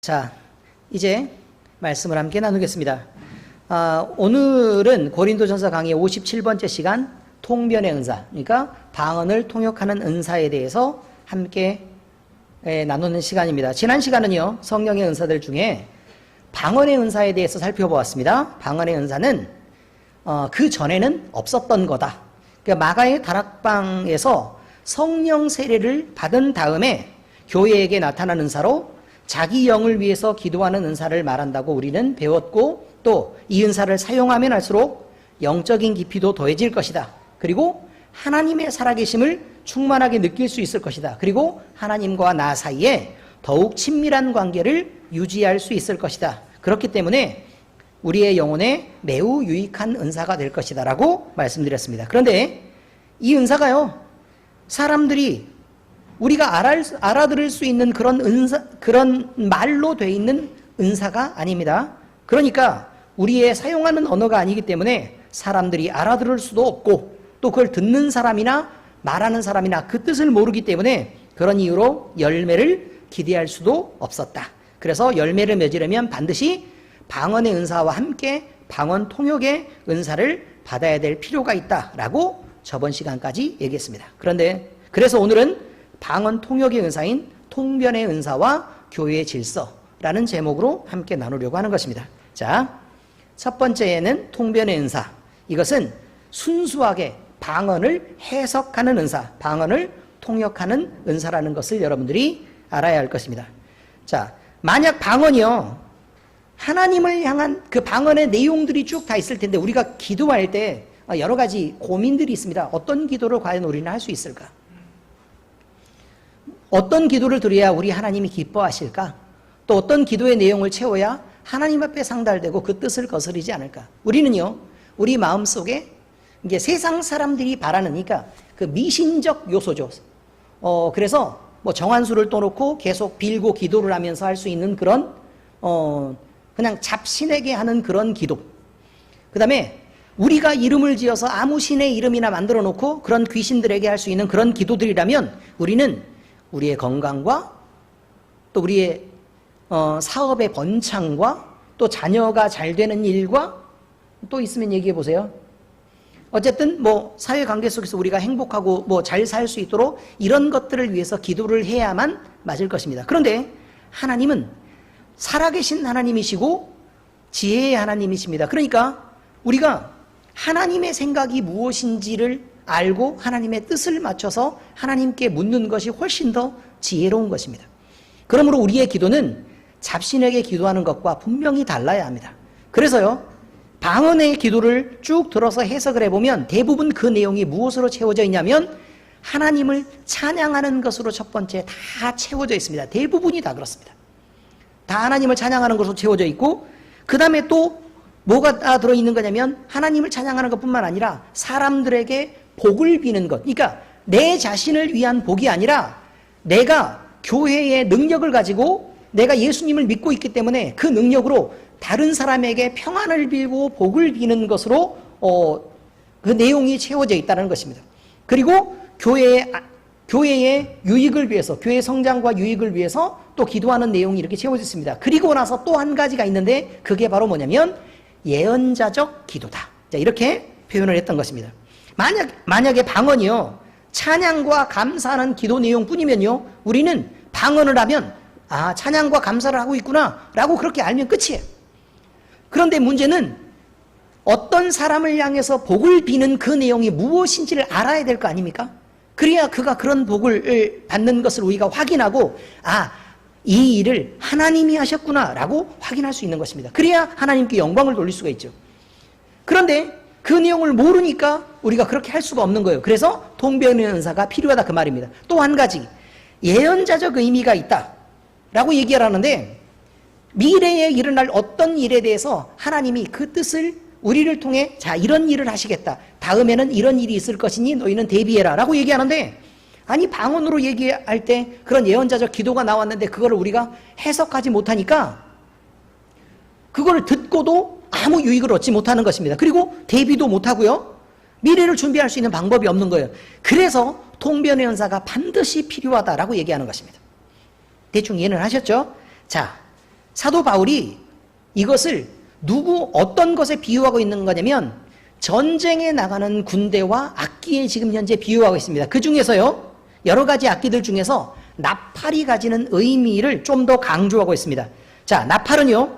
자, 이제 말씀을 함께 나누겠습니다. 오늘은 고린도전서 강의 57번째 시간 통변의 은사, 그러니까 방언을 통역하는 은사에 대해서 함께 나누는 시간입니다. 지난 시간은요, 성령의 은사들 중에 방언의 은사에 대해서 살펴보았습니다. 방언의 은사는 그 전에는 없었던 거다. 그러니까 마가의 다락방에서 성령 세례를 받은 다음에 교회에게 나타난 은사로 자기 영을 위해서 기도하는 은사를 말한다고 우리는 배웠고, 또 이 은사를 사용하면 할수록 영적인 깊이도 더해질 것이다. 그리고 하나님의 살아계심을 충만하게 느낄 수 있을 것이다. 그리고 하나님과 나 사이에 더욱 친밀한 관계를 유지할 수 있을 것이다. 그렇기 때문에 우리의 영혼에 매우 유익한 은사가 될 것이다 라고 말씀드렸습니다. 그런데 이 은사가요, 사람들이 우리가 알아들을 수 있는 그런 말로 돼 있는 은사가 아닙니다. 그러니까 우리의 사용하는 언어가 아니기 때문에 사람들이 알아들을 수도 없고, 또 그걸 듣는 사람이나 말하는 사람이나 그 뜻을 모르기 때문에 그런 이유로 열매를 기대할 수도 없었다. 그래서 열매를 맺으려면 반드시 방언의 은사와 함께 방언 통역의 은사를 받아야 될 필요가 있다라고 저번 시간까지 얘기했습니다. 그래서 오늘은 방언 통역의 은사인 통변의 은사와 교회의 질서라는 제목으로 함께 나누려고 하는 것입니다. 자, 첫 번째는 통변의 은사. 이것은 순수하게 방언을 해석하는 은사, 방언을 통역하는 은사라는 것을 여러분들이 알아야 할 것입니다. 자, 만약 방언이요, 하나님을 향한 그 방언의 내용들이 쭉 다 있을 텐데 우리가 기도할 때 여러 가지 고민들이 있습니다. 어떤 기도를 과연 우리는 할 수 있을까? 어떤 기도를 드려야 우리 하나님이 기뻐하실까? 또 어떤 기도의 내용을 채워야 하나님 앞에 상달되고 그 뜻을 거스르지 않을까? 우리는요, 우리 마음속에 이게 세상 사람들이 바라는, 그러니까 그 미신적 요소죠. 그래서 뭐 정한수를 떠놓고 계속 빌고 기도를 하면서 할 수 있는 그런 그냥 잡신에게 하는 그런 기도. 그 다음에 우리가 이름을 지어서 아무 신의 이름이나 만들어 놓고 그런 귀신들에게 할 수 있는 그런 기도들이라면 우리는 우리의 건강과 또 우리의 사업의 번창과 또 자녀가 잘 되는 일과 또 있으면 얘기해 보세요. 어쨌든 뭐 사회관계 속에서 우리가 행복하고 뭐 잘 살 수 있도록 이런 것들을 위해서 기도를 해야만 맞을 것입니다. 그런데 하나님은 살아계신 하나님이시고 지혜의 하나님이십니다. 그러니까 우리가 하나님의 생각이 무엇인지를 알고 하나님의 뜻을 맞춰서 하나님께 묻는 것이 훨씬 더 지혜로운 것입니다. 그러므로 우리의 기도는 잡신에게 기도하는 것과 분명히 달라야 합니다. 그래서요, 방언의 기도를 쭉 들어서 해석을 해보면 대부분 그 내용이 무엇으로 채워져 있냐면 하나님을 찬양하는 것으로 첫 번째 다 채워져 있습니다. 대부분이 다 그렇습니다. 다 하나님을 찬양하는 것으로 채워져 있고, 그 다음에 또 뭐가 들어있는 거냐면 하나님을 찬양하는 것뿐만 아니라 사람들에게 복을 비는 것. 그러니까 내 자신을 위한 복이 아니라 내가 교회의 능력을 가지고 내가 예수님을 믿고 있기 때문에 그 능력으로 다른 사람에게 평안을 빌고 복을 비는 것으로 그 내용이 채워져 있다는 것입니다. 그리고 교회의 유익을 위해서, 교회 성장과 유익을 위해서 또 기도하는 내용이 이렇게 채워져 있습니다. 그리고 나서 또 한 가지가 있는데 그게 바로 뭐냐면 예언자적 기도다. 자, 이렇게 표현을 했던 것입니다. 만약에 방언이요, 찬양과 감사하는 기도 내용뿐이면요, 우리는 방언을 하면 찬양과 감사를 하고 있구나 라고 그렇게 알면 끝이에요. 그런데 문제는 어떤 사람을 향해서 복을 비는 그 내용이 무엇인지를 알아야 될 거 아닙니까? 그래야 그가 그런 복을 받는 것을 우리가 확인하고 이 일을 하나님이 하셨구나 라고 확인할 수 있는 것입니다. 그래야 하나님께 영광을 돌릴 수가 있죠. 그런데 그 내용을 모르니까 우리가 그렇게 할 수가 없는 거예요. 그래서 통변의 은사가 필요하다 그 말입니다. 또 한 가지, 예언자적 의미가 있다 라고 얘기를 하는데, 미래에 일어날 어떤 일에 대해서 하나님이 그 뜻을 우리를 통해 자, 이런 일을 하시겠다, 다음에는 이런 일이 있을 것이니 너희는 대비해라 라고 얘기하는데, 아니 방언으로 얘기할 때 그런 예언자적 기도가 나왔는데 그거를 우리가 해석하지 못하니까 그거를 듣고도 아무 유익을 얻지 못하는 것입니다. 그리고 대비도 못하고요, 미래를 준비할 수 있는 방법이 없는 거예요. 그래서 통변의 은사가 반드시 필요하다라고 얘기하는 것입니다. 대충 이해는 하셨죠? 자, 사도 바울이 이것을 어떤 것에 비유하고 있는 거냐면 전쟁에 나가는 군대와 악기에 지금 현재 비유하고 있습니다. 그 중에서요, 여러 가지 악기들 중에서 나팔이 가지는 의미를 좀 더 강조하고 있습니다. 자, 나팔은요,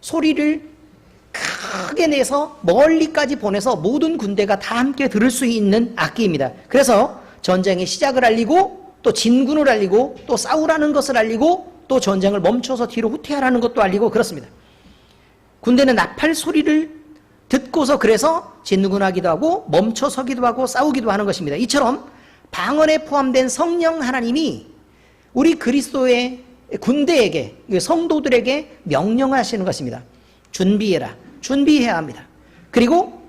소리를 크게 내서 멀리까지 보내서 모든 군대가 다 함께 들을 수 있는 악기입니다. 그래서 전쟁의 시작을 알리고 또 진군을 알리고 또 싸우라는 것을 알리고 또 전쟁을 멈춰서 뒤로 후퇴하라는 것도 알리고 그렇습니다. 군대는 나팔 소리를 듣고서 그래서 진군하기도 하고 멈춰서기도 하고 싸우기도 하는 것입니다. 이처럼 방언에 포함된 성령 하나님이 우리 그리스도의 군대에게, 성도들에게 명령하시는 것입니다. 준비해라. 준비해야 합니다. 그리고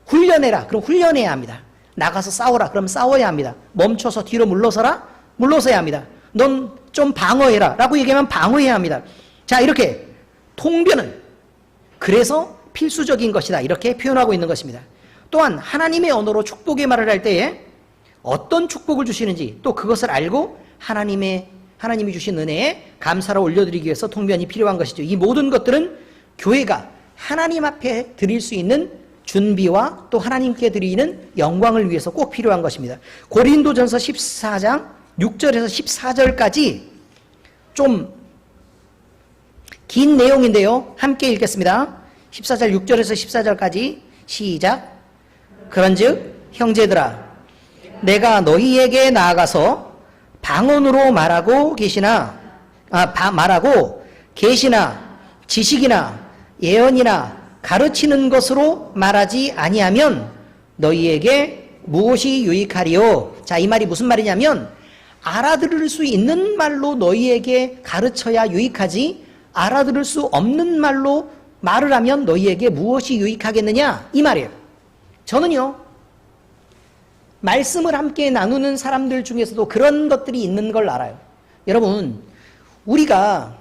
훈련해라. 그럼 훈련해야 합니다. 나가서 싸워라. 그럼 싸워야 합니다. 멈춰서 뒤로 물러서라. 물러서야 합니다. 넌 좀 방어해라. 라고 얘기하면 방어해야 합니다. 자, 이렇게 통변은 그래서 필수적인 것이다. 이렇게 표현하고 있는 것입니다. 또한 하나님의 언어로 축복의 말을 할 때에 어떤 축복을 주시는지 또 그것을 알고 하나님이 주신 은혜에 감사를 올려드리기 위해서 통변이 필요한 것이죠. 이 모든 것들은 교회가 하나님 앞에 드릴 수 있는 준비와 또 하나님께 드리는 영광을 위해서 꼭 필요한 것입니다. 고린도전서 14장 6절에서 14절까지 좀 긴 내용인데요. 함께 읽겠습니다. 14절 6절에서 14절까지 시작. 그런즉 형제들아, 내가 너희에게 나아가서 방언으로 말하고 계시나 지식이나 예언이나 가르치는 것으로 말하지 아니하면 너희에게 무엇이 유익하리요? 자, 이 말이 무슨 말이냐면 알아들을 수 있는 말로 너희에게 가르쳐야 유익하지 알아들을 수 없는 말로 말을 하면 너희에게 무엇이 유익하겠느냐? 이 말이에요. 저는요, 말씀을 함께 나누는 사람들 중에서도 그런 것들이 있는 걸 알아요. 여러분, 우리가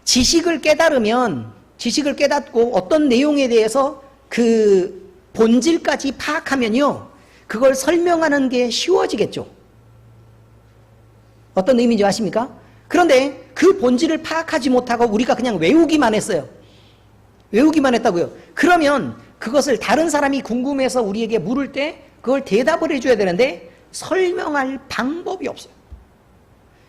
지식을 깨닫고 어떤 내용에 대해서 그 본질까지 파악하면요, 그걸 설명하는 게 쉬워지겠죠. 어떤 의미인지 아십니까? 그런데 그 본질을 파악하지 못하고 우리가 그냥 외우기만 했어요. 외우기만 했다고요. 그러면 그것을 다른 사람이 궁금해서 우리에게 물을 때 그걸 대답을 해줘야 되는데 설명할 방법이 없어요.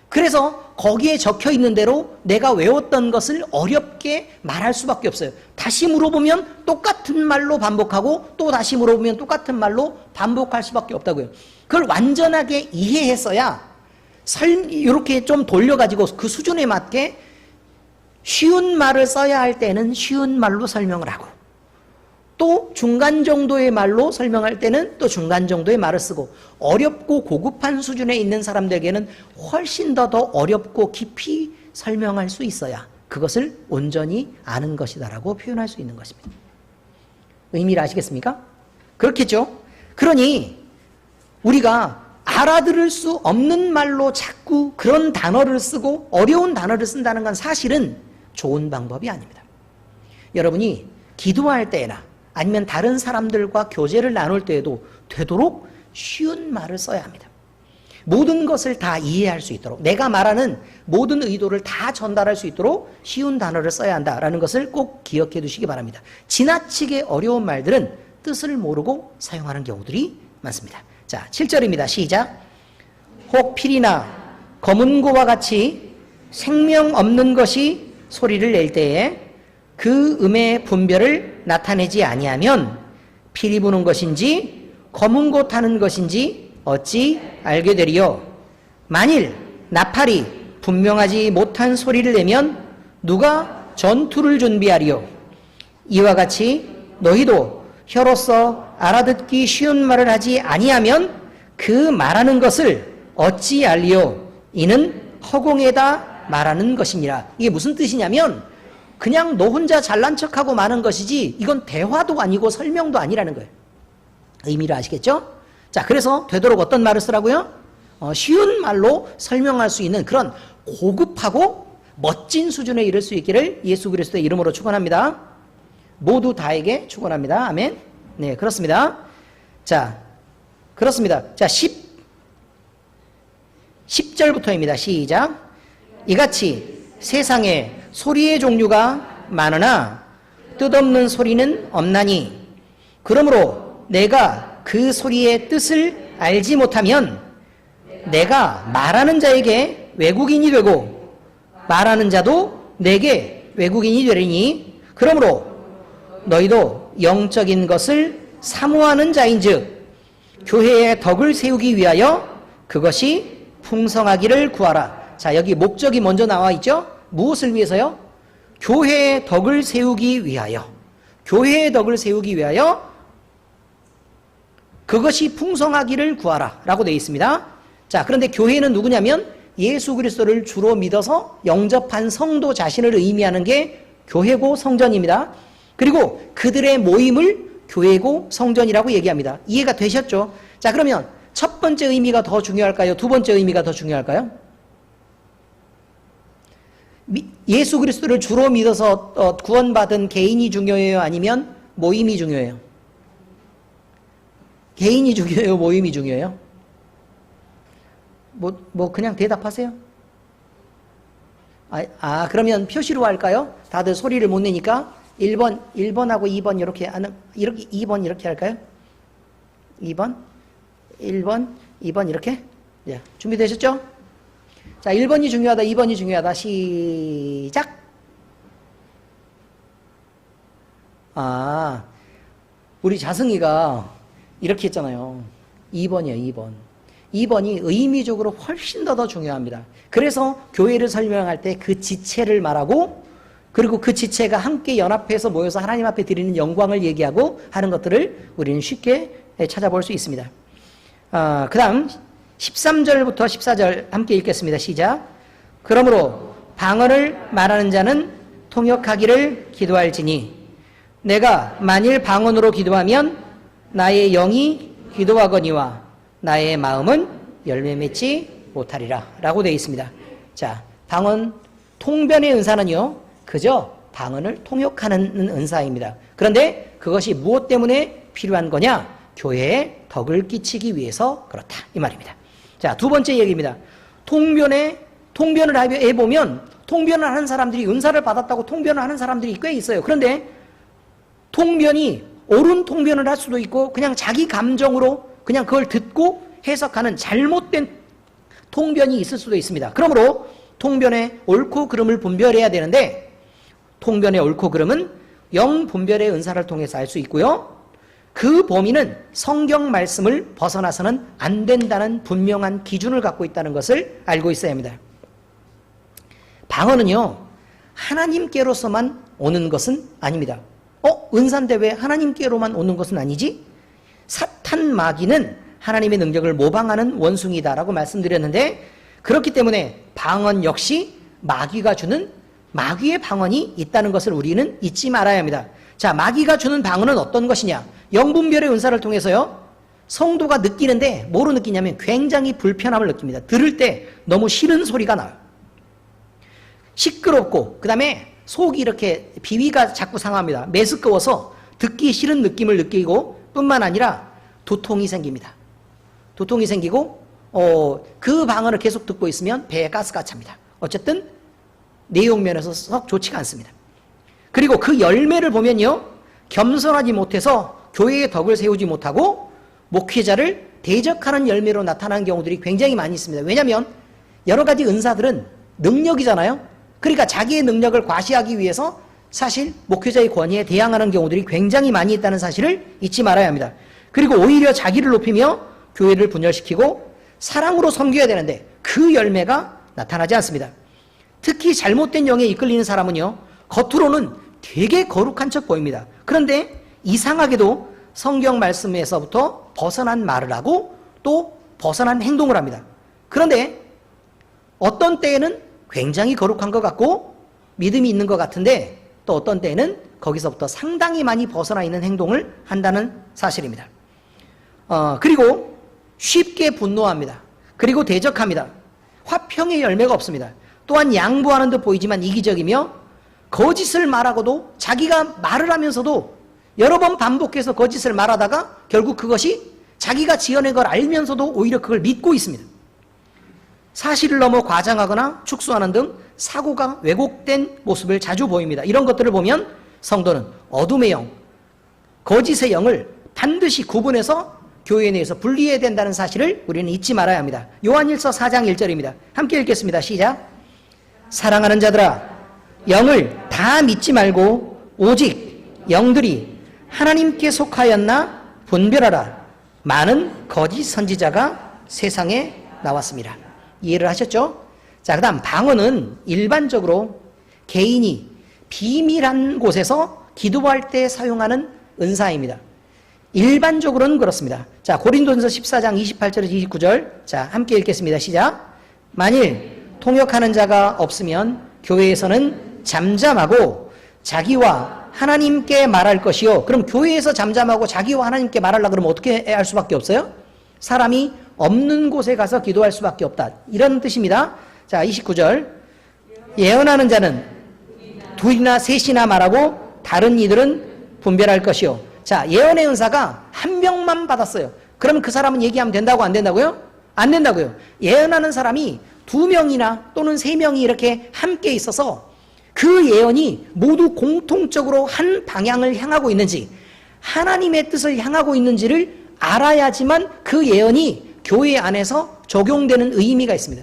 그래서 거기에 적혀 있는 대로 내가 외웠던 것을 어렵게 말할 수밖에 없어요. 다시 물어보면 똑같은 말로 반복하고 또 다시 물어보면 똑같은 말로 반복할 수밖에 없다고요. 그걸 완전하게 이해했어야 이렇게 좀 돌려가지고 그 수준에 맞게 쉬운 말을 써야 할 때는 쉬운 말로 설명을 하고 또 중간 정도의 말로 설명할 때는 또 중간 정도의 말을 쓰고 어렵고 고급한 수준에 있는 사람들에게는 훨씬 더 어렵고 깊이 설명할 수 있어야 그것을 온전히 아는 것이다라고 표현할 수 있는 것입니다. 의미를 아시겠습니까? 그렇겠죠? 그러니 우리가 알아들을 수 없는 말로 자꾸 그런 단어를 쓰고 어려운 단어를 쓴다는 건 사실은 좋은 방법이 아닙니다. 여러분이 기도할 때나 아니면 다른 사람들과 교제를 나눌 때에도 되도록 쉬운 말을 써야 합니다. 모든 것을 다 이해할 수 있도록 내가 말하는 모든 의도를 다 전달할 수 있도록 쉬운 단어를 써야 한다라는 것을 꼭 기억해 두시기 바랍니다. 지나치게 어려운 말들은 뜻을 모르고 사용하는 경우들이 많습니다. 자, 7절입니다. 시작. 혹 필이나 검은고와 같이 생명 없는 것이 소리를 낼 때에 그 음의 분별을 나타내지 아니하면 피리 부는 것인지 검은고 타는 것인지 어찌 알게 되리요? 만일 나팔이 분명하지 못한 소리를 내면 누가 전투를 준비하리요? 이와 같이 너희도 혀로서 알아듣기 쉬운 말을 하지 아니하면 그 말하는 것을 어찌 알리요? 이는 허공에다 말하는 것이니라. 이게 무슨 뜻이냐면 그냥 너 혼자 잘난 척하고 마는 것이지 이건 대화도 아니고 설명도 아니라는 거예요. 의미를 아시겠죠? 자, 그래서 되도록 어떤 말을 쓰라고요? 쉬운 말로 설명할 수 있는 그런 고급하고 멋진 수준에 이를 수 있기를 예수 그리스도의 이름으로 축원합니다. 모두 다에게 축원합니다. 아멘. 네, 그렇습니다. 자, 그렇습니다. 자, 10절부터입니다. 시작. 이같이 세상에 소리의 종류가 많으나 뜻없는 소리는 없나니 그러므로 내가 그 소리의 뜻을 알지 못하면 내가 말하는 자에게 외국인이 되고 말하는 자도 내게 외국인이 되리니 그러므로 너희도 영적인 것을 사모하는 자인즉 교회의 덕을 세우기 위하여 그것이 풍성하기를 구하라. 자, 여기 목적이 먼저 나와 있죠? 무엇을 위해서요? 교회의 덕을 세우기 위하여. 교회의 덕을 세우기 위하여 그것이 풍성하기를 구하라 라고 되어 있습니다. 자, 그런데 교회는 누구냐면 예수 그리스도를 주로 믿어서 영접한 성도 자신을 의미하는 게 교회고 성전입니다. 그리고 그들의 모임을 교회고 성전이라고 얘기합니다. 이해가 되셨죠? 자, 그러면 첫 번째 의미가 더 중요할까요? 두 번째 의미가 더 중요할까요? 예수 그리스도를 주로 믿어서 구원받은 개인이 중요해요? 아니면 모임이 중요해요? 개인이 중요해요? 모임이 중요해요? 그냥 대답하세요. 그러면 표시로 할까요? 다들 소리를 못 내니까 1번하고 2번 이렇게 2번 이렇게 할까요? 2번, 1번, 2번 이렇게? 예, 준비되셨죠? 자, 1번이 중요하다, 2번이 중요하다. 시작! 우리 자승이가 이렇게 했잖아요. 2번이에요, 2번. 2번이 의미적으로 훨씬 더 중요합니다. 그래서 교회를 설명할 때 그 지체를 말하고 그리고 그 지체가 함께 연합해서 모여서 하나님 앞에 드리는 영광을 얘기하고 하는 것들을 우리는 쉽게 찾아볼 수 있습니다. 그 다음 13절부터 14절 함께 읽겠습니다. 시작. 그러므로 방언을 말하는 자는 통역하기를 기도할지니 내가 만일 방언으로 기도하면 나의 영이 기도하거니와 나의 마음은 열매 맺지 못하리라 라고 되어 있습니다. 자, 방언 통변의 은사는요 그저 방언을 통역하는 은사입니다. 그런데 그것이 무엇 때문에 필요한 거냐? 교회에 덕을 끼치기 위해서 그렇다 이 말입니다. 자, 두 번째 얘기입니다. 통변을 해보면 통변을 하는 사람들이 은사를 받았다고 통변을 하는 사람들이 꽤 있어요. 그런데 통변이 옳은 통변을 할 수도 있고 그냥 자기 감정으로 그냥 그걸 듣고 해석하는 잘못된 통변이 있을 수도 있습니다. 그러므로 통변의 옳고 그름을 분별해야 되는데 통변의 옳고 그름은 영 분별의 은사를 통해서 알 수 있고요. 그 범위는 성경 말씀을 벗어나서는 안 된다는 분명한 기준을 갖고 있다는 것을 알고 있어야 합니다. 방언은요, 하나님께로서만 오는 것은 아닙니다. 은사인데 왜 하나님께로만 오는 것은 아니지? 사탄 마귀는 하나님의 능력을 모방하는 원숭이다라고 말씀드렸는데 그렇기 때문에 방언 역시 마귀가 주는 마귀의 방언이 있다는 것을 우리는 잊지 말아야 합니다. 자, 마귀가 주는 방언은 어떤 것이냐? 영분별의 은사를 통해서요. 성도가 느끼는데 뭐로 느끼냐면 굉장히 불편함을 느낍니다. 들을 때 너무 싫은 소리가 나요. 시끄럽고 그 다음에 속이 이렇게 비위가 자꾸 상합니다. 메스꺼워서 듣기 싫은 느낌을 느끼고 뿐만 아니라 두통이 생깁니다. 두통이 생기고 그 방언을 계속 듣고 있으면 배에 가스가 찹니다. 어쨌든 내용 면에서 썩 좋지가 않습니다. 그리고 그 열매를 보면요. 겸손하지 못해서 교회의 덕을 세우지 못하고 목회자를 대적하는 열매로 나타나는 경우들이 굉장히 많이 있습니다. 왜냐하면 여러 가지 은사들은 능력이잖아요. 그러니까 자기의 능력을 과시하기 위해서 사실 목회자의 권위에 대항하는 경우들이 굉장히 많이 있다는 사실을 잊지 말아야 합니다. 그리고 오히려 자기를 높이며 교회를 분열시키고 사랑으로 섬겨야 되는데 그 열매가 나타나지 않습니다. 특히 잘못된 영에 이끌리는 사람은요. 겉으로는 되게 거룩한 척 보입니다. 그런데 이상하게도 성경 말씀에서부터 벗어난 말을 하고 또 벗어난 행동을 합니다. 그런데 어떤 때에는 굉장히 거룩한 것 같고 믿음이 있는 것 같은데 또 어떤 때에는 거기서부터 상당히 많이 벗어나 있는 행동을 한다는 사실입니다. 그리고 쉽게 분노합니다. 그리고 대적합니다. 화평의 열매가 없습니다. 또한 양보하는 듯 보이지만 이기적이며 거짓을 말하고도 자기가 말을 하면서도 여러 번 반복해서 거짓을 말하다가 결국 그것이 자기가 지어낸 걸 알면서도 오히려 그걸 믿고 있습니다. 사실을 넘어 과장하거나 축소하는 등 사고가 왜곡된 모습을 자주 보입니다. 이런 것들을 보면 성도는 어둠의 영, 거짓의 영을 반드시 구분해서 교회 내에서 분리해야 된다는 사실을 우리는 잊지 말아야 합니다. 요한일서 4장 1절입니다. 함께 읽겠습니다. 시작. 사랑하는 자들아, 영을 다 믿지 말고 오직 영들이 하나님께 속하였나 분별하라. 많은 거짓 선지자가 세상에 나왔습니다. 이해를 하셨죠? 자, 그 다음 방언은 일반적으로 개인이 비밀한 곳에서 기도할 때 사용하는 은사입니다. 일반적으로는 그렇습니다. 자, 고린도전서 14장 28절에서 29절. 자, 함께 읽겠습니다. 시작. 만일 통역하는 자가 없으면 교회에서는 잠잠하고 자기와 하나님께 말할 것이요. 그럼 교회에서 잠잠하고 자기와 하나님께 말하려고 그러면 어떻게 할 수밖에 없어요? 사람이 없는 곳에 가서 기도할 수밖에 없다. 이런 뜻입니다. 자, 29절. 예언하는 자는 둘이나 셋이나 말하고 다른 이들은 분별할 것이요. 자, 예언의 은사가 한 명만 받았어요. 그럼 그 사람은 얘기하면 된다고 안 된다고요? 안 된다고요. 예언하는 사람이 2명이나 또는 3명이 이렇게 함께 있어서 그 예언이 모두 공통적으로 한 방향을 향하고 있는지 하나님의 뜻을 향하고 있는지를 알아야지만 그 예언이 교회 안에서 적용되는 의미가 있습니다.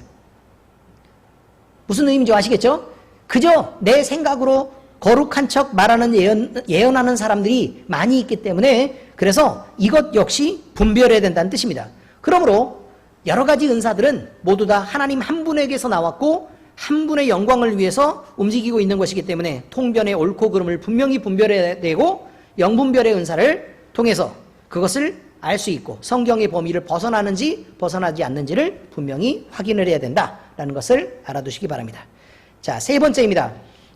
무슨 의미인지 아시겠죠? 그저 내 생각으로 거룩한 척 말하는 예언하는 사람들이 많이 있기 때문에 그래서 이것 역시 분별해야 된다는 뜻입니다. 그러므로 여러 가지 은사들은 모두 다 하나님 한 분에게서 나왔고 한 분의 영광을 위해서 움직이고 있는 것이기 때문에 통변의 옳고 그름을 분명히 분별해야 되고 영분별의 은사를 통해서 그것을 알 수 있고 성경의 범위를 벗어나는지 벗어나지 않는지를 분명히 확인을 해야 된다라는 것을 알아두시기 바랍니다. 자, 세 번째입니다.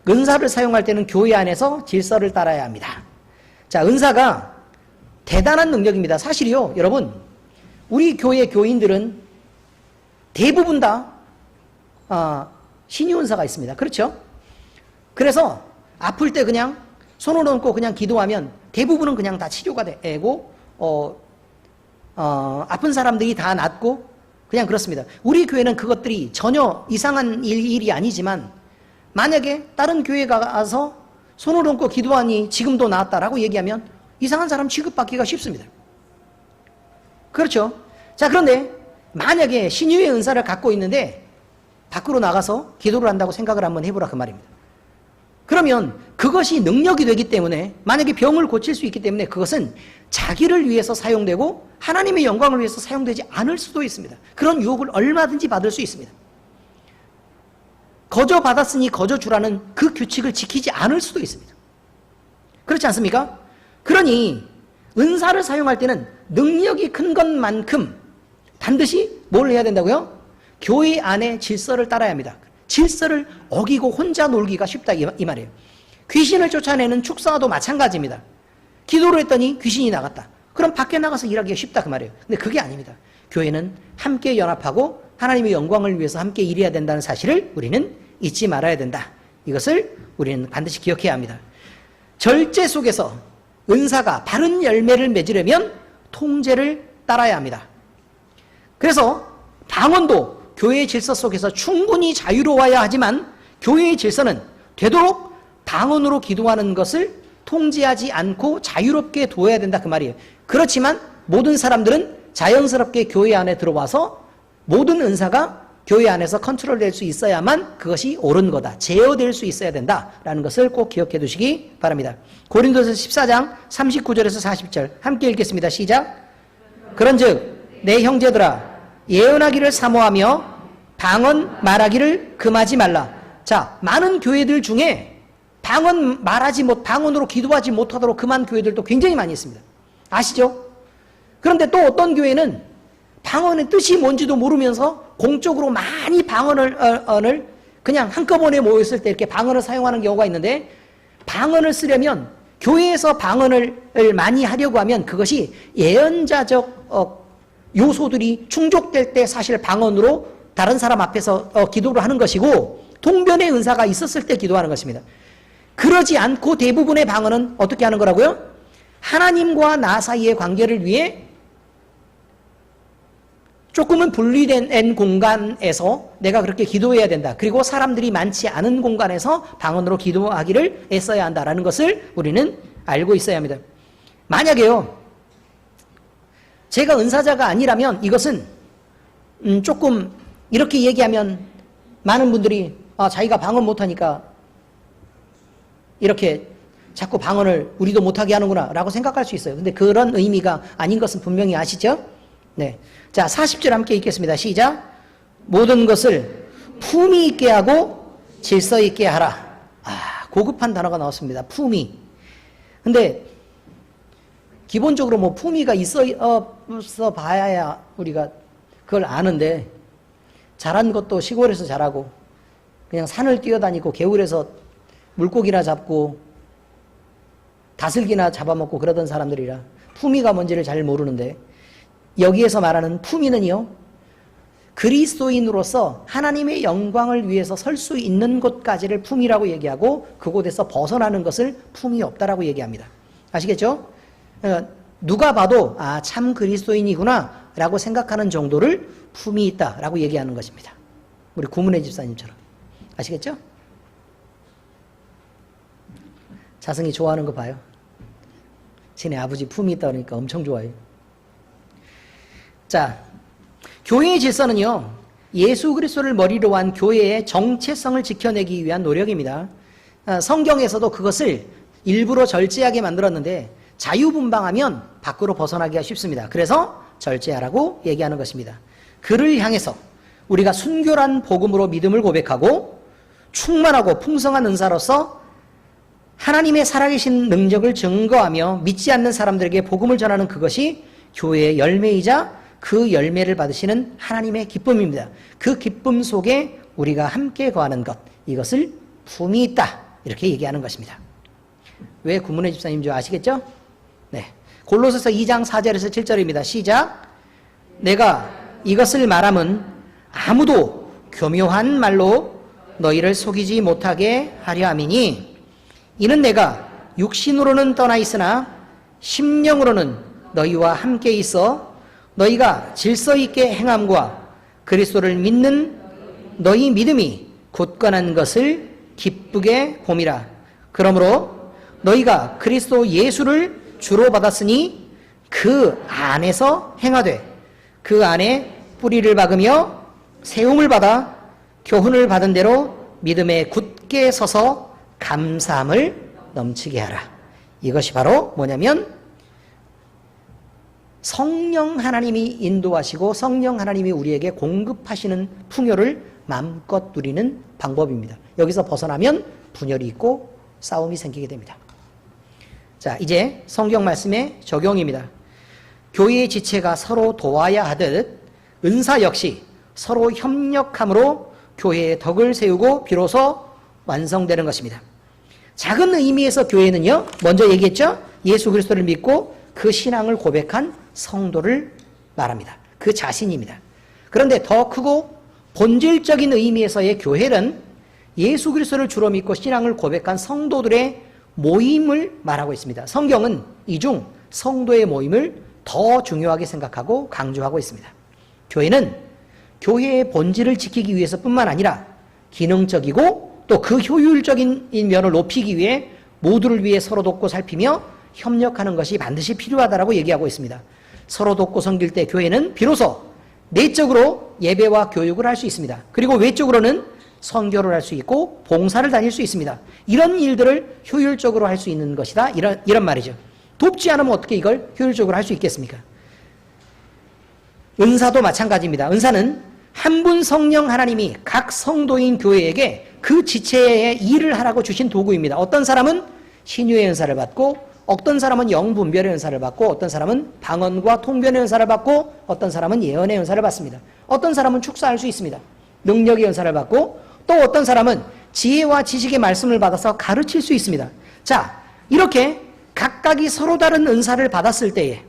은사를 사용할 때는 교회 안에서 질서를 따라야 합니다. 자, 은사가 대단한 능력입니다. 사실이요, 여러분, 우리 교회 교인들은 대부분 다 신유 은사가 있습니다. 그렇죠? 그래서 아플 때 그냥 손을 얹고 그냥 기도하면 대부분은 그냥 다 치료가 되고 아픈 사람들이 다 낫고 그냥 그렇습니다. 우리 교회는 그것들이 전혀 이상한 일이 아니지만 만약에 다른 교회 가서 손을 얹고 기도하니 지금도 나았다라고 얘기하면 이상한 사람 취급받기가 쉽습니다. 그렇죠? 자, 그런데 만약에 신유의 은사를 갖고 있는데 밖으로 나가서 기도를 한다고 생각을 한번 해보라 그 말입니다. 그러면 그것이 능력이 되기 때문에 만약에 병을 고칠 수 있기 때문에 그것은 자기를 위해서 사용되고 하나님의 영광을 위해서 사용되지 않을 수도 있습니다. 그런 유혹을 얼마든지 받을 수 있습니다. 거저 받았으니 거저 주라는 그 규칙을 지키지 않을 수도 있습니다. 그렇지 않습니까? 그러니 은사를 사용할 때는 능력이 큰 것만큼 반드시 뭘 해야 된다고요? 교회 안에 질서를 따라야 합니다. 질서를 어기고 혼자 놀기가 쉽다 이 말이에요. 귀신을 쫓아내는 축사도 마찬가지입니다. 기도를 했더니 귀신이 나갔다. 그럼 밖에 나가서 일하기가 쉽다 그 말이에요. 근데 그게 아닙니다. 교회는 함께 연합하고 하나님의 영광을 위해서 함께 일해야 된다는 사실을 우리는 잊지 말아야 된다. 이것을 우리는 반드시 기억해야 합니다. 절제 속에서 은사가 바른 열매를 맺으려면 통제를 따라야 합니다. 그래서 방언도 교회의 질서 속에서 충분히 자유로워야 하지만 교회의 질서는 되도록 방언으로 기도하는 것을 통제하지 않고 자유롭게 두어야 된다 그 말이에요. 그렇지만 모든 사람들은 자연스럽게 교회 안에 들어와서 모든 은사가 교회 안에서 컨트롤될 수 있어야만 그것이 옳은 거다. 제어될 수 있어야 된다라는 것을 꼭 기억해 두시기 바랍니다. 고린도서 14장 39절에서 40절 함께 읽겠습니다. 시작. 그런즉 내 형제들아 예언하기를 사모하며 방언 말하기를 금하지 말라. 자, 많은 교회들 중에 방언으로 기도하지 못하도록 금한 교회들도 굉장히 많이 있습니다. 아시죠? 그런데 또 어떤 교회는 방언의 뜻이 뭔지도 모르면서 공적으로 많이 방언을 그냥 한꺼번에 모였을 때 이렇게 방언을 사용하는 경우가 있는데 방언을 쓰려면 교회에서 방언을 많이 하려고 하면 그것이 예언자적 요소들이 충족될 때 사실 방언으로 다른 사람 앞에서 기도를 하는 것이고 통변의 은사가 있었을 때 기도하는 것입니다. 그러지 않고 대부분의 방언은 어떻게 하는 거라고요? 하나님과 나 사이의 관계를 위해 조금은 분리된 공간에서 내가 그렇게 기도해야 된다. 그리고 사람들이 많지 않은 공간에서 방언으로 기도하기를 애써야 한다라는 것을 우리는 알고 있어야 합니다. 만약에요, 제가 은사자가 아니라면 이것은 조금 이렇게 얘기하면 많은 분들이 자기가 방언 못하니까 이렇게 자꾸 방언을 우리도 못하게 하는구나 라고 생각할 수 있어요. 근데 그런 의미가 아닌 것은 분명히 아시죠? 네. 자, 40절 함께 읽겠습니다. 시작. 모든 것을 품위 있게 하고 질서 있게 하라. 고급한 단어가 나왔습니다. 품위. 근데 기본적으로 뭐 품위가 있어 봐야 우리가 그걸 아는데, 자란 것도 시골에서 자라고 그냥 산을 뛰어다니고 개울에서 물고기나 잡고 다슬기나 잡아먹고 그러던 사람들이라 품위가 뭔지를 잘 모르는데, 여기에서 말하는 품위는요, 그리스도인으로서 하나님의 영광을 위해서 설 수 있는 곳까지를 품위라고 얘기하고 그곳에서 벗어나는 것을 품위 없다라고 얘기합니다. 아시겠죠? 누가 봐도 참 그리스도인이구나 라고 생각하는 정도를 품위 있다라고 얘기하는 것입니다. 우리 구문의 집사님처럼. 아시겠죠? 자승이 좋아하는 거 봐요. 쟤네 아버지 품위 있다 그러니까 엄청 좋아해요. 자, 교회의 질서는요, 예수 그리스도를 머리로 한 교회의 정체성을 지켜내기 위한 노력입니다. 성경에서도 그것을 일부러 절제하게 만들었는데 자유분방하면 밖으로 벗어나기가 쉽습니다. 그래서 절제하라고 얘기하는 것입니다. 그를 향해서 우리가 순결한 복음으로 믿음을 고백하고 충만하고 풍성한 은사로서 하나님의 살아계신 능력을 증거하며 믿지 않는 사람들에게 복음을 전하는 그것이 교회의 열매이자 그 열매를 받으시는 하나님의 기쁨입니다. 그 기쁨 속에 우리가 함께 거하는 것, 이것을 품이 있다 이렇게 얘기하는 것입니다. 왜 구문의 집사님 줄 아시겠죠? 네, 골로새서 2장 4절에서 7절입니다. 시작. 내가 이것을 말함은 아무도 교묘한 말로 너희를 속이지 못하게 하려 함이니, 이는 내가 육신으로는 떠나 있으나 심령으로는 너희와 함께 있어 너희가 질서 있게 행함과 그리스도를 믿는 너희 믿음이 굳건한 것을 기쁘게 봄이라. 그러므로 너희가 그리스도 예수를 주로 받았으니 그 안에서 행하되 그 안에 뿌리를 박으며 세움을 받아 교훈을 받은 대로 믿음에 굳게 서서 감사함을 넘치게 하라. 이것이 바로 뭐냐면 성령 하나님이 인도하시고 성령 하나님이 우리에게 공급하시는 풍요를 마음껏 누리는 방법입니다. 여기서 벗어나면 분열이 있고 싸움이 생기게 됩니다. 자, 이제 성경 말씀의 적용입니다. 교회의 지체가 서로 도와야 하듯 은사 역시 서로 협력함으로 교회의 덕을 세우고 비로소 완성되는 것입니다. 작은 의미에서 교회는요, 먼저 얘기했죠? 예수 그리스도를 믿고 그 신앙을 고백한 성도를 말합니다. 그 자신입니다. 그런데 더 크고 본질적인 의미에서의 교회는 예수 그리스도를 주로 믿고 신앙을 고백한 성도들의 모임을 말하고 있습니다. 성경은 이 중 성도의 모임을 더 중요하게 생각하고 강조하고 있습니다. 교회는 교회의 본질을 지키기 위해서뿐만 아니라 기능적이고 또 그 효율적인 면을 높이기 위해 모두를 위해 서로 돕고 살피며 협력하는 것이 반드시 필요하다고 얘기하고 있습니다. 서로 돕고 섬길 때 교회는 비로소 내적으로 예배와 교육을 할 수 있습니다. 그리고 외적으로는 선교를 할 수 있고 봉사를 다닐 수 있습니다. 이런 일들을 효율적으로 할 수 있는 것이다. 이런 말이죠. 돕지 않으면 어떻게 이걸 효율적으로 할 수 있겠습니까? 은사도 마찬가지입니다. 은사는 한 분 성령 하나님이 각 성도인 교회에게 그 지체의 일을 하라고 주신 도구입니다. 어떤 사람은 신유의 은사를 받고, 어떤 사람은 영분별의 은사를 받고, 어떤 사람은 방언과 통변의 은사를 받고, 어떤 사람은 예언의 은사를 받습니다. 어떤 사람은 축사할 수 있습니다. 능력의 은사를 받고, 또 어떤 사람은 지혜와 지식의 말씀을 받아서 가르칠 수 있습니다. 자, 이렇게 각각이 서로 다른 은사를 받았을 때에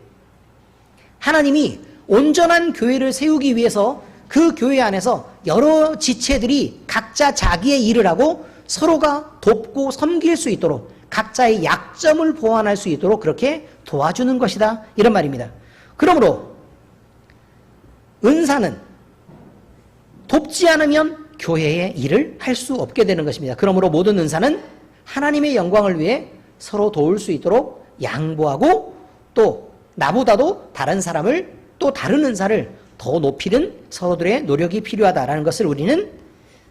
하나님이 온전한 교회를 세우기 위해서 그 교회 안에서 여러 지체들이 각자 자기의 일을 하고 서로가 돕고 섬길 수 있도록 각자의 약점을 보완할 수 있도록 그렇게 도와주는 것이다. 이런 말입니다. 그러므로 은사는 돕지 않으면 교회의 일을 할 수 없게 되는 것입니다. 그러므로 모든 은사는 하나님의 영광을 위해 서로 도울 수 있도록 양보하고 또 나보다도 다른 사람을 또 다른 은사를 더 높이는 서로들의 노력이 필요하다라는 것을 우리는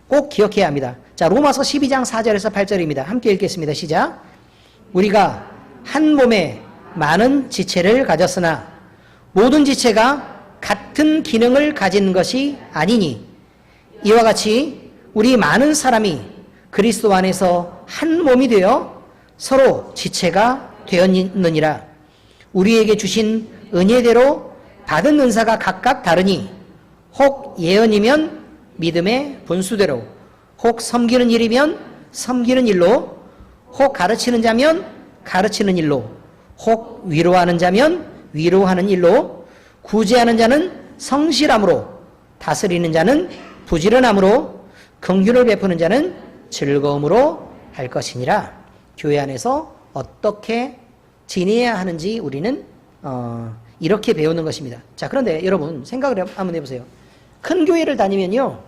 꼭 기억해야 합니다. 자, 로마서 12장 4절에서 8절입니다. 함께 읽겠습니다. 시작. 우리가 한 몸에 많은 지체를 가졌으나 모든 지체가 같은 기능을 가진 것이 아니니 이와 같이 우리 많은 사람이 그리스도 안에서 한 몸이 되어 서로 지체가 되었느니라. 우리에게 주신 은혜대로 받은 은사가 각각 다르니 혹 예언이면 믿음의 분수대로, 혹 섬기는 일이면 섬기는 일로, 혹 가르치는 자면 가르치는 일로, 혹 위로하는 자면 위로하는 일로, 구제하는 자는 성실함으로, 다스리는 자는 부지런함으로, 긍휼을 베푸는 자는 즐거움으로 할 것이니라. 교회 안에서 어떻게 지내야 하는지 우리는 이렇게 배우는 것입니다. 자, 그런데 여러분 생각을 한번 해보세요. 큰 교회를 다니면요,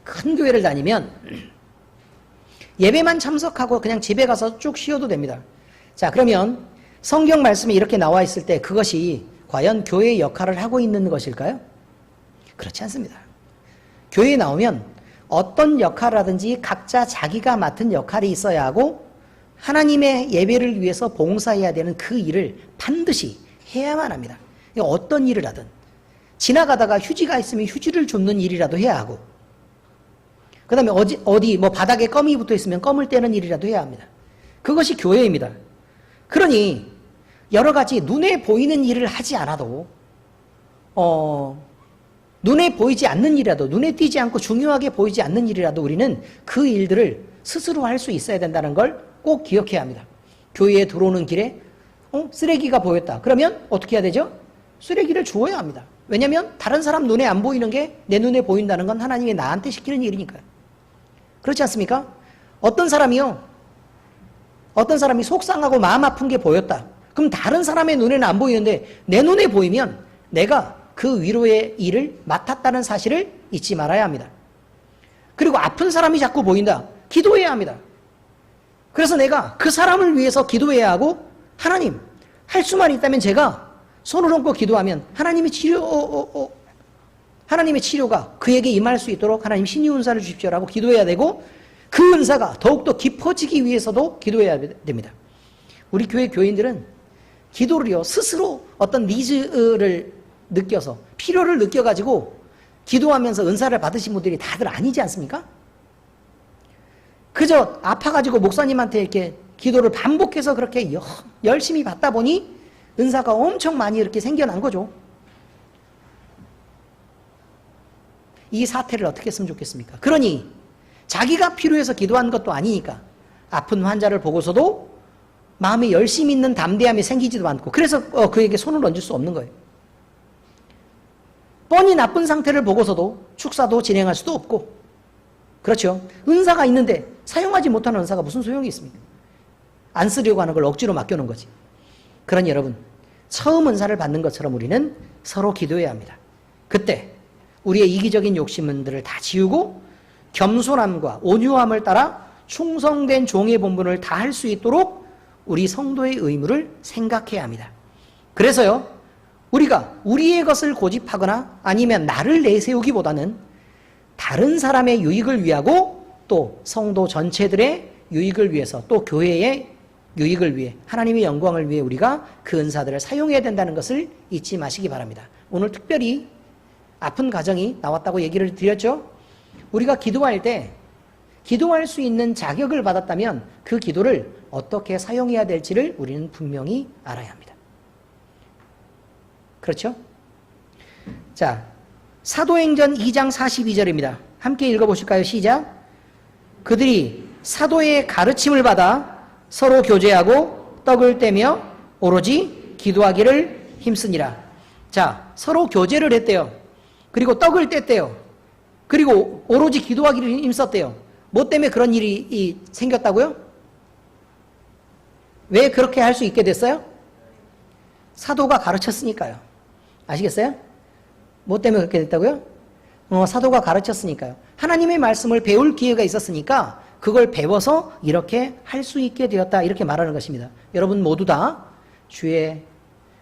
큰 교회를 다니면 예배만 참석하고 그냥 집에 가서 쭉 쉬어도 됩니다. 자, 그러면 성경 말씀이 이렇게 나와 있을 때 그것이 과연 교회의 역할을 하고 있는 것일까요? 그렇지 않습니다. 교회에 나오면 어떤 역할이라든지 각자 자기가 맡은 역할이 있어야 하고 하나님의 예배를 위해서 봉사해야 되는 그 일을 반드시 해야만 합니다. 어떤 일을 하든 지나가다가 휴지가 있으면 휴지를 줍는 일이라도 해야 하고, 그 다음에 어디 뭐 바닥에 껌이 붙어 있으면 껌을 떼는 일이라도 해야 합니다. 그것이 교회입니다. 그러니 여러 가지 눈에 보이는 일을 하지 않아도 눈에 보이지 않는 일이라도, 눈에 띄지 않고 중요하게 보이지 않는 일이라도 우리는 그 일들을 스스로 할 수 있어야 된다는 걸 꼭 기억해야 합니다. 교회에 들어오는 길에 쓰레기가 보였다. 그러면 어떻게 해야 되죠? 쓰레기를 주워야 합니다. 왜냐하면 다른 사람 눈에 안 보이는 게 내 눈에 보인다는 건 하나님이 나한테 시키는 일이니까요. 그렇지 않습니까? 어떤 사람이 속상하고 마음 아픈 게 보였다. 그럼 다른 사람의 눈에는 안 보이는데 내 눈에 보이면 내가 그 위로의 일을 맡았다는 사실을 잊지 말아야 합니다. 그리고 아픈 사람이 자꾸 보인다. 기도해야 합니다. 그래서 내가 그 사람을 위해서 기도해야 하고, 하나님, 할 수만 있다면 제가 손을 얹고 기도하면 하나님의 치료가 그에게 임할 수 있도록 하나님 신유 은사를 주십시오라고 기도해야 되고, 그 은사가 더욱더 깊어지기 위해서도 기도해야 됩니다. 우리 교회 교인들은 기도를요, 스스로 어떤 니즈를 느껴서, 필요를 느껴가지고 기도하면서 은사를 받으신 분들이 다들 아니지 않습니까? 그저 아파가지고 목사님한테 이렇게 기도를 반복해서 그렇게 열심히 받다 보니 은사가 엄청 많이 이렇게 생겨난 거죠. 이 사태를 어떻게 했으면 좋겠습니까? 그러니 자기가 필요해서 기도한 것도 아니니까 아픈 환자를 보고서도 마음에 열심히 있는 담대함이 생기지도 않고, 그래서 그에게 손을 얹을 수 없는 거예요. 뻔히 나쁜 상태를 보고서도 축사도 진행할 수도 없고, 그렇죠. 은사가 있는데 사용하지 못하는 은사가 무슨 소용이 있습니까? 안 쓰려고 하는 걸 억지로 맡겨놓은 거지. 그러니 여러분, 처음 은사를 받는 것처럼 우리는 서로 기도해야 합니다. 그때 우리의 이기적인 욕심들을 다 지우고 겸손함과 온유함을 따라 충성된 종의 본분을 다 할 수 있도록 우리 성도의 의무를 생각해야 합니다. 그래서요, 우리가 우리의 것을 고집하거나 아니면 나를 내세우기보다는 다른 사람의 유익을 위하고 또 성도 전체들의 유익을 위해서, 또 교회의 유익을 위해, 하나님의 영광을 위해 우리가 그 은사들을 사용해야 된다는 것을 잊지 마시기 바랍니다. 오늘 특별히 아픈 가정이 나왔다고 얘기를 드렸죠. 우리가 기도할 때 기도할 수 있는 자격을 받았다면 그 기도를 어떻게 사용해야 될지를 우리는 분명히 알아야 합니다. 그렇죠? 자, 사도행전 2장 42절입니다. 함께 읽어보실까요? 시작. 그들이 사도의 가르침을 받아 서로 교제하고 떡을 떼며 오로지 기도하기를 힘쓰니라. 자, 서로 교제를 했대요. 그리고 떡을 뗐대요. 그리고 오로지 기도하기를 힘썼대요. 뭐 때문에 그런 일이 생겼다고요? 왜 그렇게 할 수 있게 됐어요? 사도가 가르쳤으니까요. 아시겠어요? 뭐 때문에 그렇게 됐다고요? 사도가 가르쳤으니까요. 하나님의 말씀을 배울 기회가 있었으니까 그걸 배워서 이렇게 할 수 있게 되었다. 이렇게 말하는 것입니다. 여러분 모두 다 주의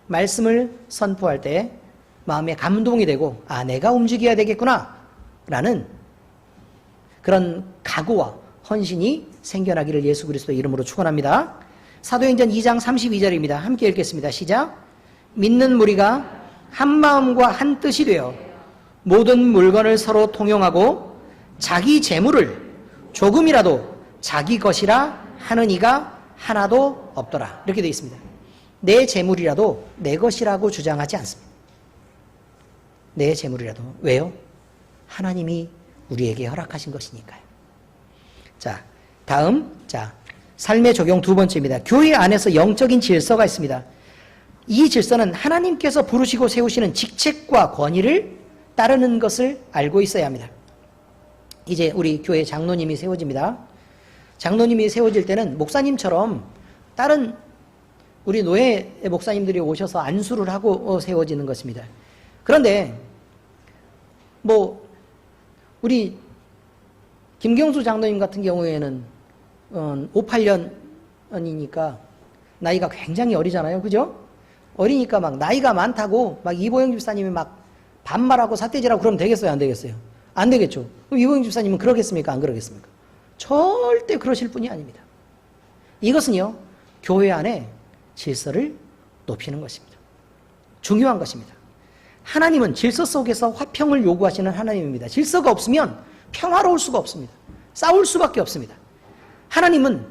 말씀을 선포할 때 마음에 감동이 되고 내가 움직여야 되겠구나 라는 그런 각오와 헌신이 생겨나기를 예수 그리스도의 이름으로 축원합니다. 사도행전 2장 32절입니다. 함께 읽겠습니다. 시작. 믿는 무리가 한 마음과 한 뜻이 되어 모든 물건을 서로 통용하고 자기 재물을 조금이라도 자기 것이라 하는 이가 하나도 없더라. 이렇게 되어 있습니다. 내 재물이라도 내 것이라고 주장하지 않습니다. 내 재물이라도. 왜요? 하나님이 우리에게 허락하신 것이니까요. 자, 다음, 삶의 적용 두 번째입니다. 교회 안에서 영적인 질서가 있습니다. 이 질서는 하나님께서 부르시고 세우시는 직책과 권위를 따르는 것을 알고 있어야 합니다. 이제 우리 교회 장로님이 세워집니다. 장로님이 세워질 때는 목사님처럼 다른 우리 노예 목사님들이 오셔서 안수를 하고 세워지는 것입니다. 그런데 우리 김경수 장로님 같은 경우에는 58년이니까 나이가 굉장히 어리잖아요. 그죠? 어리니까 막 나이가 많다고 막 이보영 집사님이 막 반말하고 삿대질하고 그러면 되겠어요? 안 되겠어요? 안 되겠죠. 그럼 이보영 집사님은 그러겠습니까? 안 그러겠습니까? 절대 그러실 분이 아닙니다. 이것은요, 교회 안에 질서를 높이는 것입니다. 중요한 것입니다. 하나님은 질서 속에서 화평을 요구하시는 하나님입니다. 질서가 없으면 평화로울 수가 없습니다. 싸울 수밖에 없습니다. 하나님은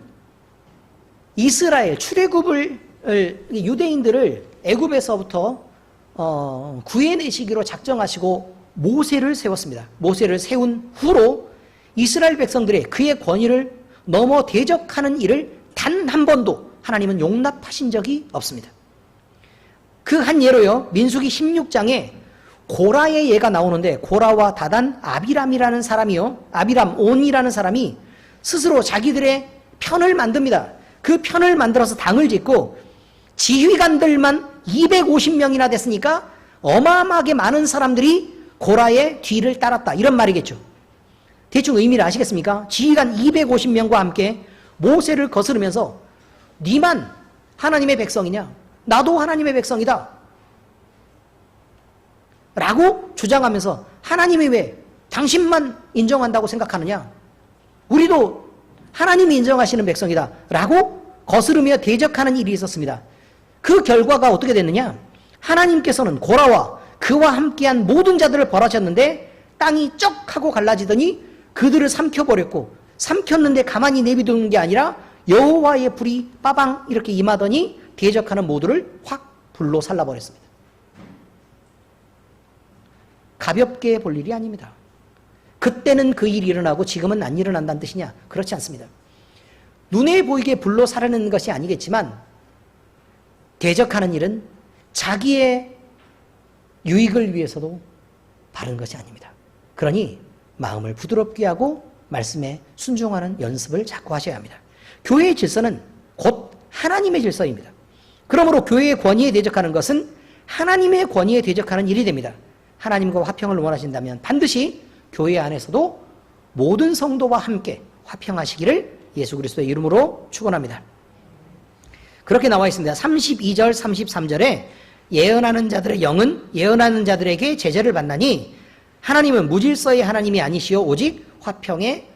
이스라엘 출애굽을 유대인들을 애굽에서부터 구해내시기로 작정하시고 모세를 세웠습니다. 모세를 세운 후로 이스라엘 백성들의 그의 권위를 넘어 대적하는 일을 단 한 번도 하나님은 용납하신 적이 없습니다. 그 한 예로요, 민수기 16장에 고라의 예가 나오는데, 고라와 다단, 아비람이라는 사람이요, 아비람, 온이라는 사람이 스스로 자기들의 편을 만듭니다. 그 편을 만들어서 당을 짓고 지휘관들만 250명이나 됐으니까 어마어마하게 많은 사람들이 고라의 뒤를 따랐다, 이런 말이겠죠. 대충 의미를 아시겠습니까? 지휘관 250명과 함께 모세를 거스르면서 니만 하나님의 백성이냐? 나도 하나님의 백성이다 라고 주장하면서, 하나님이 왜 당신만 인정한다고 생각하느냐? 우리도 하나님이 인정하시는 백성이다 라고 거스르며 대적하는 일이 있었습니다. 그 결과가 어떻게 됐느냐? 하나님께서는 고라와 그와 함께한 모든 자들을 벌하셨는데 땅이 쩍 하고 갈라지더니 그들을 삼켜버렸고, 삼켰는데 가만히 내비두는 게 아니라 여호와의 불이 빠방 이렇게 임하더니 대적하는 모두를 확 불로 살라버렸습니다. 가볍게 볼 일이 아닙니다. 그때는 그 일이 일어나고 지금은 안 일어난다는 뜻이냐? 그렇지 않습니다. 눈에 보이게 불로 살아내는 것이 아니겠지만 대적하는 일은 자기의 유익을 위해서도 바른 것이 아닙니다. 그러니 마음을 부드럽게 하고 말씀에 순종하는 연습을 자꾸 하셔야 합니다. 교회의 질서는 곧 하나님의 질서입니다. 그러므로 교회의 권위에 대적하는 것은 하나님의 권위에 대적하는 일이 됩니다. 하나님과 화평을 원하신다면 반드시 교회 안에서도 모든 성도와 함께 화평하시기를 예수 그리스도의 이름으로 축원합니다. 그렇게 나와 있습니다. 32절 33절에 예언하는 자들의 영은 예언하는 자들에게 제재를 받나니 하나님은 무질서의 하나님이 아니시오 오직 화평의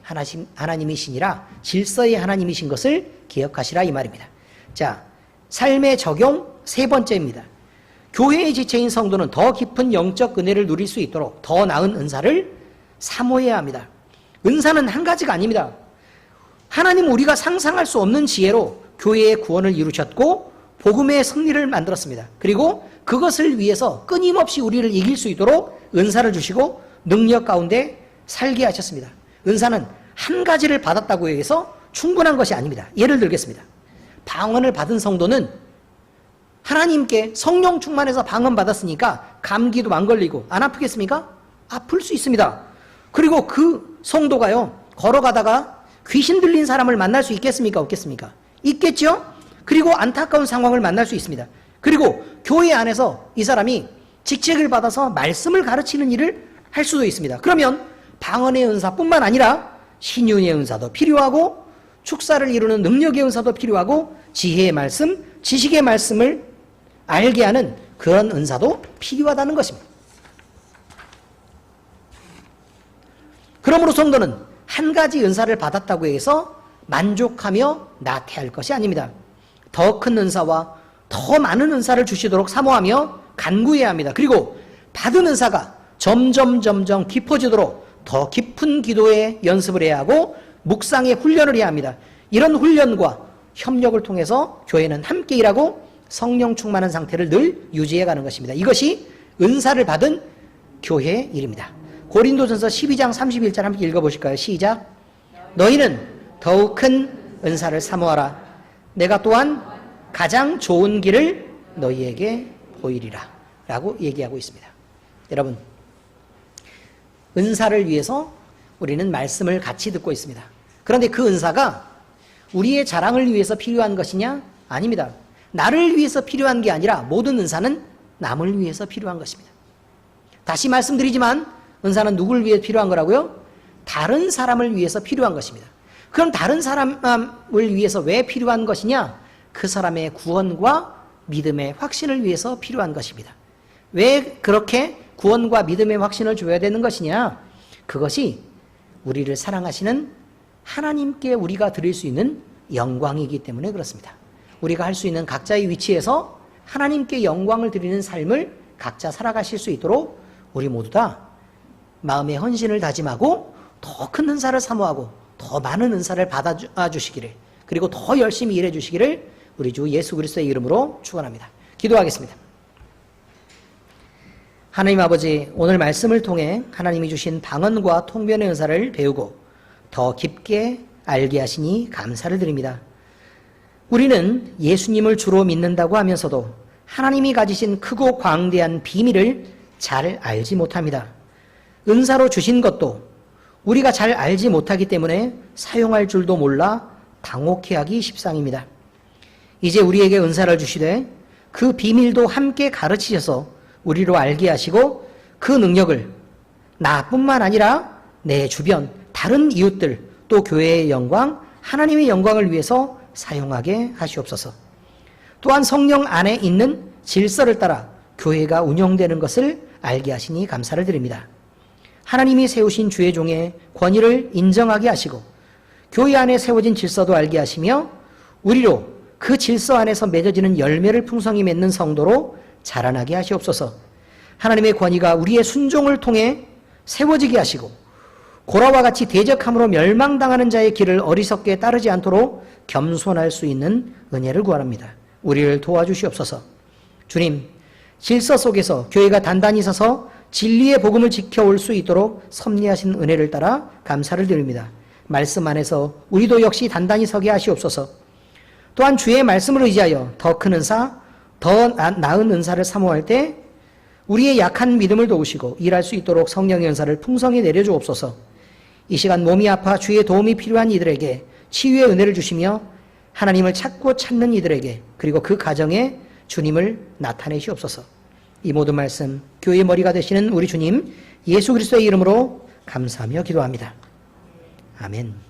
하나님이시니라. 질서의 하나님이신 것을 기억하시라, 이 말입니다. 자, 삶의 적용 세 번째입니다. 교회의 지체인 성도는 더 깊은 영적 은혜를 누릴 수 있도록 더 나은 은사를 사모해야 합니다. 은사는 한 가지가 아닙니다. 하나님은 우리가 상상할 수 없는 지혜로 교회의 구원을 이루셨고 복음의 승리를 만들었습니다. 그리고 그것을 위해서 끊임없이 우리를 이길 수 있도록 은사를 주시고 능력 가운데 살게 하셨습니다. 은사는 한 가지를 받았다고 해서 충분한 것이 아닙니다. 예를 들겠습니다. 방언을 받은 성도는 하나님께 성령 충만해서 방언 받았으니까 감기도 안 걸리고 안 아프겠습니까? 아플 수 있습니다. 그리고 그 성도가요, 걸어가다가 귀신 들린 사람을 만날 수 있겠습니까? 없겠습니까? 있겠죠? 그리고 안타까운 상황을 만날 수 있습니다. 그리고 교회 안에서 이 사람이 직책을 받아서 말씀을 가르치는 일을 할 수도 있습니다. 그러면 방언의 은사뿐만 아니라 신유의 은사도 필요하고 축사를 이루는 능력의 은사도 필요하고 지혜의 말씀, 지식의 말씀을 알게 하는 그런 은사도 필요하다는 것입니다. 그러므로 성도는 한 가지 은사를 받았다고 해서 만족하며 나태할 것이 아닙니다. 더 큰 은사와 더 많은 은사를 주시도록 사모하며 간구해야 합니다. 그리고 받은 은사가 점점 깊어지도록 더 깊은 기도에 연습을 해야 하고 묵상의 훈련을 해야 합니다. 이런 훈련과 협력을 통해서 교회는 함께 일하고 성령 충만한 상태를 늘 유지해 가는 것입니다. 이것이 은사를 받은 교회의 일입니다. 고린도전서 12장 31절 함께 읽어보실까요? 시작. 너희는 더욱 큰 은사를 사모하라. 내가 또한 가장 좋은 길을 너희에게 보이리라 라고 얘기하고 있습니다. 여러분, 은사를 위해서 우리는 말씀을 같이 듣고 있습니다. 그런데 그 은사가 우리의 자랑을 위해서 필요한 것이냐? 아닙니다. 나를 위해서 필요한 게 아니라 모든 은사는 남을 위해서 필요한 것입니다. 다시 말씀드리지만 은사는 누구를 위해 필요한 거라고요? 다른 사람을 위해서 필요한 것입니다. 그럼 다른 사람을 위해서 왜 필요한 것이냐? 그 사람의 구원과 믿음의 확신을 위해서 필요한 것입니다. 왜 그렇게 구원과 믿음의 확신을 줘야 되는 것이냐? 그것이 우리를 사랑하시는 하나님께 우리가 드릴 수 있는 영광이기 때문에 그렇습니다. 우리가 할 수 있는 각자의 위치에서 하나님께 영광을 드리는 삶을 각자 살아가실 수 있도록 우리 모두 다 마음의 헌신을 다짐하고 더 큰 은사를 사모하고 더 많은 은사를 받아주시기를, 그리고 더 열심히 일해 주시기를 우리 주 예수 그리스도의 이름으로 축원합니다. 기도하겠습니다. 하나님 아버지, 오늘 말씀을 통해 하나님이 주신 방언과 통변의 은사를 배우고 더 깊게 알게 하시니 감사를 드립니다. 우리는 예수님을 주로 믿는다고 하면서도 하나님이 가지신 크고 광대한 비밀을 잘 알지 못합니다. 은사로 주신 것도 우리가 잘 알지 못하기 때문에 사용할 줄도 몰라 당혹해하기 십상입니다. 이제 우리에게 은사를 주시되 그 비밀도 함께 가르치셔서 우리로 알게 하시고 그 능력을 나뿐만 아니라 내 주변 다른 이웃들 또 교회의 영광, 하나님의 영광을 위해서 사용하게 하시옵소서. 또한 성령 안에 있는 질서를 따라 교회가 운영되는 것을 알게 하시니 감사를 드립니다. 하나님이 세우신 주의 종의 권위를 인정하게 하시고 교회 안에 세워진 질서도 알게 하시며 우리로 그 질서 안에서 맺어지는 열매를 풍성히 맺는 성도로 자라나게 하시옵소서. 하나님의 권위가 우리의 순종을 통해 세워지게 하시고 고라와 같이 대적함으로 멸망당하는 자의 길을 어리석게 따르지 않도록 겸손할 수 있는 은혜를 구합니다. 우리를 도와주시옵소서. 주님, 질서 속에서 교회가 단단히 서서 진리의 복음을 지켜올 수 있도록 섭리하신 은혜를 따라 감사를 드립니다. 말씀 안에서 우리도 역시 단단히 서게 하시옵소서. 또한 주의 말씀을 의지하여 더 큰 은사, 더 나은 은사를 사모할 때 우리의 약한 믿음을 도우시고 일할 수 있도록 성령의 은사를 풍성히 내려주옵소서. 이 시간 몸이 아파 주의 도움이 필요한 이들에게 치유의 은혜를 주시며 하나님을 찾고 찾는 이들에게 그리고 그 가정에 주님을 나타내시옵소서. 이 모든 말씀 교회의 머리가 되시는 우리 주님 예수 그리스도의 이름으로 감사하며 기도합니다. 아멘.